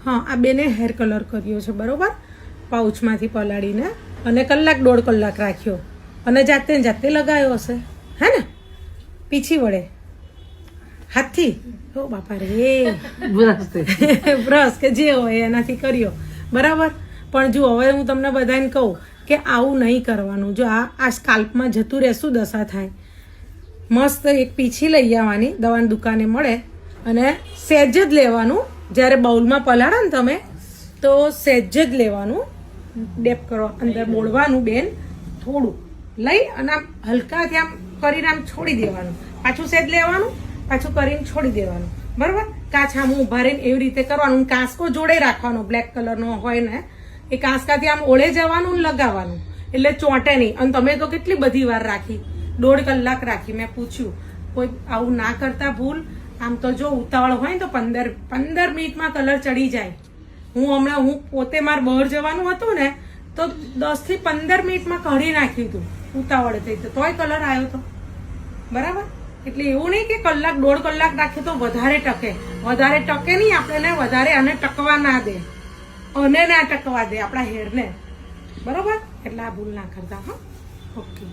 હા, આ બેને હેર કલર કર્યો છે બરોબર, પાઉચમાંથી પલાળીને, અને કલાક 1.5 કલાક રાખ્યો અને જાતે ને જાતે લગાવ્યો હશે, હે ને? પીછી વડે હાથથી? ઓ બાપા રે, બ્રશ કે જે હોય એનાથી કર્યો બરાબર. પણ જો હવે હું તમને બધાને કહું કે આવું નહીં કરવાનું. જો આ સ્કાલ્પમાં જતું રહેશું દશા થાય. મસ્ત એક પીછી લઈ આવવાની, દવાની દુકાને મળે, અને સહેજ જ લેવાનું. જ્યારે બાઉલમાં પલાળો ને તમે તો સહેજ જ લેવાનું, ડેપ કરો, અંદર બોળવાનું બેન, થોડું લઈ અને આમ હલકાથી આમ કરીને આમ છોડી દેવાનું, પાછું સહેજ લેવાનું, પાછું કરીને છોડી દેવાનું બરાબર. કાછામાં ઊભા રહીને એવી રીતે કરવાનું. કાંસકો જોડે રાખવાનો, બ્લેક કલરનો હોય ને એ કાંસકાથી આમ ઓળે જવાનું ને લગાવવાનું, એટલે ચોંટે નહીં. અને તમે તો કેટલી બધી વાર રાખી, 1.5 કલાક રાખી. મેં પૂછ્યું કોઈ આવું ના કરતા ભૂલ? આમ તો જો ઉતાવળ હોય ને તો 15 મિનિટમાં કલર ચડી જાય. હું પોતે મારે બહાર જવાનું હતું ને તો 10 થી 15 મિનિટમાં કાઢી નાખ્યું હતું, ઉતાવળ થઈ તો તોય કલર આવ્યો હતો બરાબર. એટલે એવું નહીં કે કલાક 1.5 કલાક રાખીએ તો વધારે ટકે નહીં. આપણે વધારે અને ટકવા ના દે, અને ના ટકવા દે આપણા હેરને બરોબર. એટલે આ ભૂલ ના કરતા. હા, ઓકે.